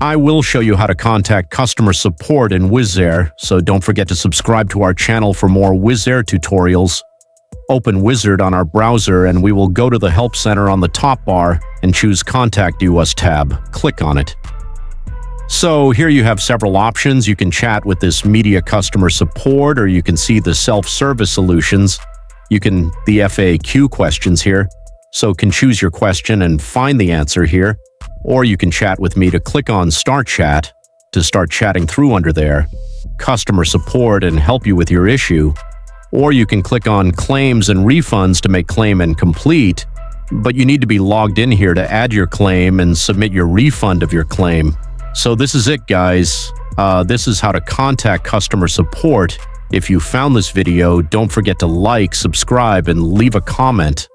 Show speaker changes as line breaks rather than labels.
I will show you how to contact customer support in Wizz Air, so don't forget to subscribe to our channel for more Wizz Air tutorials. Open Wizard on our browser and we will go to the Help Center on the top bar and choose Contact US tab. Click on it. So here you have several options. You can chat with this media customer support, or you can see the self-service solutions. The FAQ questions here, so can choose your question and find the answer here. Or you can chat with me to click on Start Chat to start chatting through under there, customer support and help you with your issue. Or you can click on Claims and Refunds to make claim incomplete, but you need to be logged in here to add your claim and submit your refund of your claim. So this is it, guys. This is how to contact customer support. If you found this video, don't forget to like, subscribe, and leave a comment.